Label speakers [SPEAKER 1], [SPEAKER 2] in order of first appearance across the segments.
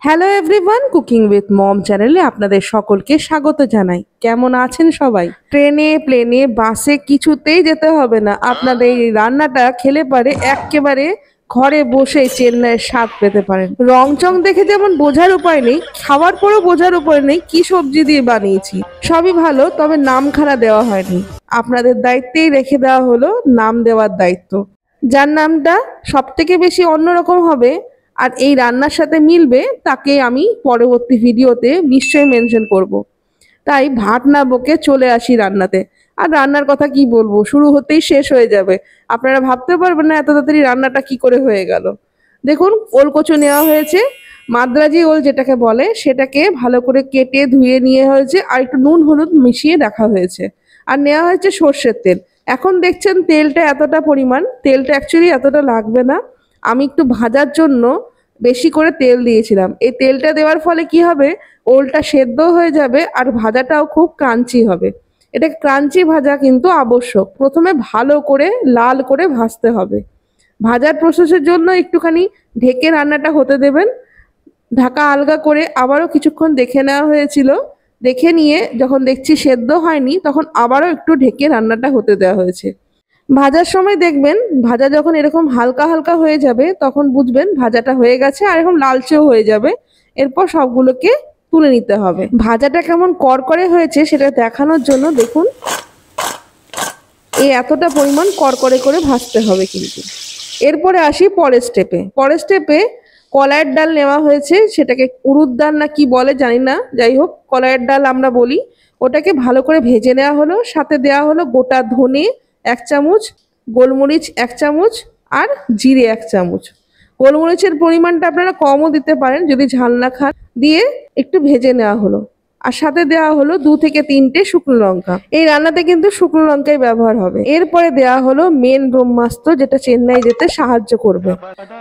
[SPEAKER 1] Hello everyone, cooking with mom চ্যানেলে আপনাদের সকলকে স্বাগত জানাই। কেমন আছেন সবাই? ট্রেনে, প্লেনে, বাসে কিছুতেই যেতে হবে না, আপনাদের এই রান্নাটা খেলে পারে একেবারে ঘরে বসে চেন্নাইয়ের স্বাদ পেতে পারেন। রং চং দেখে যেমন বোঝার উপায় নেই, খাওয়ার পরও বোঝার উপায় নেই কি সবজি দিয়ে বানিয়েছি। সবই ভালো, তবে নামখানা দেওয়া হয়নি। আপনাদের দায়িত্বেই রেখে দেওয়া হলো নাম দেওয়ার দায়িত্ব। যার নামটা সব থেকে বেশি অন্যরকম হবে আর এই রান্নার সাথে মিলবে, তাকে আমি পরবর্তী ভিডিওতে নিশ্চয়ই মেনশন করব। তাই ভাত না বকে চলে আসি রান্নাতে। আর রান্নার কথা কি বলবো, শুরু হতেই শেষ হয়ে যাবে। আপনারা ভাবতে পারবেন না এত তাড়াতাড়ি রান্নাটা কি করে হয়ে গেল। দেখুন, ওলকচু নেওয়া হয়েছে, মাদ্রাজি ওল যেটাকে বলে, সেটাকে ভালো করে কেটে ধুয়ে নিয়ে হয়েছে, আর একটু নুন হলুদ মিশিয়ে রাখা হয়েছে। আর নেওয়া হয়েছে সর্ষের তেল। এখন দেখছেন তেলটা এতটা পরিমাণ, তেলটা অ্যাকচুয়ালি এতটা লাগবে না। আমি একটু ভাজার জন্য বেশি করে তেল দিয়েছিলাম। এই তেলটা দেওয়ার ফলে কি হবে, ওলটা সেদ্ধ হয়ে যাবে আর ভাজাটাও খুব ক্রাঞ্চি হবে। এটা ক্রাঞ্চি ভাজা কিন্তু আবশ্যক। প্রথমে ভালো করে লাল করে ভাজতে হবে। ভাজার প্রসেসের জন্য একটুখানি ঢেকে রান্নাটা হতে দেবেন। ঢাকা আলগা করে আবারও কিছুক্ষণ দেখে নেওয়া হয়েছিল। দেখে নিয়ে যখন দেখছি সেদ্ধ হয়নি, তখন আবারও একটু ঢেকে রান্নাটা হতে দেওয়া হয়েছে। ভাজার সময় দেখবেন, ভাজা যখন এরকম হালকা হালকা হয়ে যাবে তখন বুঝবেন ভাজাটা হয়ে গেছে, আর এরকম লালচেও হয়ে যাবে। এরপর সবগুলোকে তুলে নিতে হবে। ভাজাটা কেমন করকরে হয়েছে সেটা দেখানোর জন্য দেখুন, এই এতটা পরিমাণ করকরে করে ভাজতে হবে কিন্তু। এরপরে আসি পরের স্টেপে কলাইয়ের ডাল নেওয়া হয়েছে, সেটাকে উড়ুদ ডাল না কি বলে জানি না, যাই হোক কলাইয়ের ডাল আমরা বলি। ওটাকে ভালো করে ভেজে নেওয়া হলো, সাথে দেওয়া হলো গোটা ধনে 1 চামচ, গোলমরিচ 1 চামচ, আর জিরে 1 চামচ। গোলমরিচের পরিমাণটা আপনারা কমও দিতে পারেন যদি ঝাল না খান। দিয়ে একটু ভেজে নেওয়া হলো, আর সাথে দেওয়া হলো 2 থেকে 3টে শুকনো লঙ্কা। এই রান্নাতে কিন্তু শুকনো লঙ্কাই ব্যবহার হবে। এরপরে দেওয়া হলো মেন ব্রহ্মাস্ত্র, যেটা চেন্নাই যেতে সাহায্য করবে।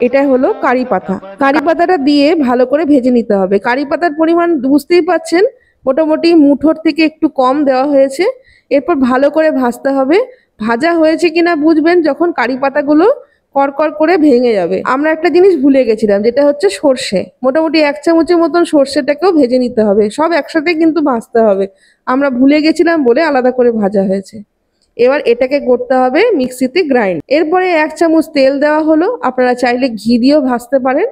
[SPEAKER 1] এটা হলো কারি পাতা। কারি পাতাটা দিয়ে ভালো করে ভেজে নিতে হবে। কারি পাতার পরিমাণ বুঝতেই পাচ্ছেন, মোটামুটি মুঠোর থেকে একটু কম দেওয়া হয়েছে। এরপর ভালো করে ভাজতে হবে। ভাজা হয়েছে কিনা বুঝবেন যখন কারি পাতাগুলো করকর করে ভেঙে যাবে। আমরা একটা জিনিস ভুলে গেছিলাম, যেটা হচ্ছে সর্ষে। মোটামুটি 1 চামচের মতন সর্ষেটাকেও ভেজে নিতে হবে। সব একসাথে কিন্তু ভাজতে হবে, আমরা ভুলে গেছিলাম বলে আলাদা করে ভাজা হয়েছে। এবার এটাকে করতে হবে মিক্সিতে গ্রাইন্ড। এরপরে 1 চামচ তেল দেওয়া হলো, আপনারা চাইলে ঘি দিয়েও ভাজতে পারেন।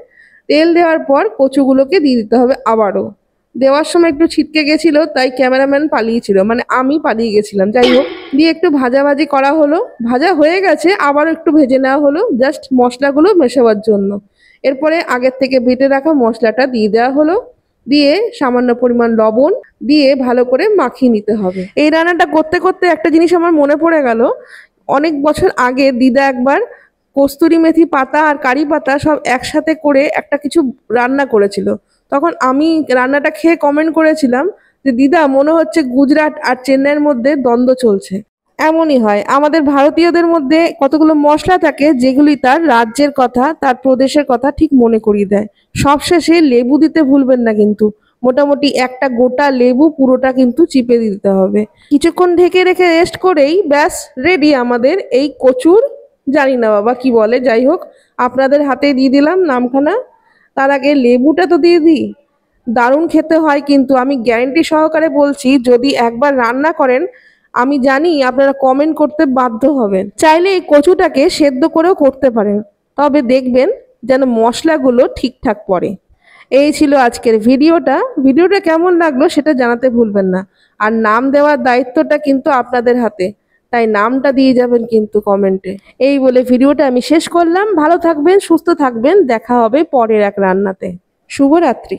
[SPEAKER 1] তেল দেওয়ার পর কচুগুলোকে দিয়ে দিতে হবে আবারও। দেওয়ার সময় একটু ছিটকে গেছিল, তাই ক্যামেরাম্যান পালিয়েছিল, মানে আমি পালিয়ে গেছিলাম। যাই হোক, দিয়ে একটু ভাজাভাজি করা হলো। ভাজা হয়ে গেছে, আবারও একটু ভেজে নেওয়া হলো, জাস্ট মশলাগুলো মেশাবার জন্য। এরপরে আগের থেকে বেটে রাখা মশলাটা দিয়ে দেওয়া হলো, দিয়ে সামান্য পরিমাণ লবণ দিয়ে ভালো করে মাখিয়ে নিতে হবে। এই রান্নাটা করতে করতে একটা জিনিস আমার মনে পড়ে গেল। অনেক বছর আগে দিদা একবার কস্তুরি মেথি পাতা আর কারি পাতা সব একসাথে করে একটা কিছু রান্না করেছিল। তখন আমি রান্নাটা খেয়ে কমেন্ট করেছিলাম যে দিদা, মনে হচ্ছে গুজরাট আর চেন্নাইয়ের মধ্যে দ্বন্দ্ব চলছে। এমনই হয়, আমাদের ভারতীয়দের মধ্যে কতগুলো মশলা থাকে যেগুলি তার রাজ্যের কথা, তার প্রদেশের কথা ঠিক মনে করিয়ে দেয়। সবশেষে লেবু দিতে ভুলবেন না কিন্তু। মোটামুটি একটা গোটা লেবু পুরোটা কিন্তু চিপে দিতে হবে। কিছুক্ষণ ঢেকে রেখে রেস্ট করেই ব্যাস রেডি আমাদের এই কচুর, জানি না বাবা কি বলে, যাই হোক আপনাদের হাতে দিয়ে দিলাম নামখানা। তার আগে লেবুটা তো দিয়ে দিই। দারুণ খেতে হয় কিন্তু, আমি গ্যারান্টি সহকারে বলছি, যদি একবার রান্না করেন আমি জানি আপনারা কমেন্ট করতে বাধ্য হবেন। চাইলে এই কচুটাকে সেদ্ধ করেও করতে পারেন, তবে দেখবেন যেন মশলাগুলো ঠিকঠাক পড়ে। এই ছিল আজকের ভিডিওটা কেমন লাগলো সেটা জানাতে ভুলবেন না। আর নাম দেওয়ার দায়িত্বটা কিন্তু আপনাদের হাতে, তাই নামটা দিয়ে যাবেন কিন্তু কমেন্টে। এই বলে ভিডিওটা আমি শেষ করলাম। ভালো থাকবেন, সুস্থ থাকবেন, দেখা হবে পরের এক রান্নাতে। শুভরাত্রি।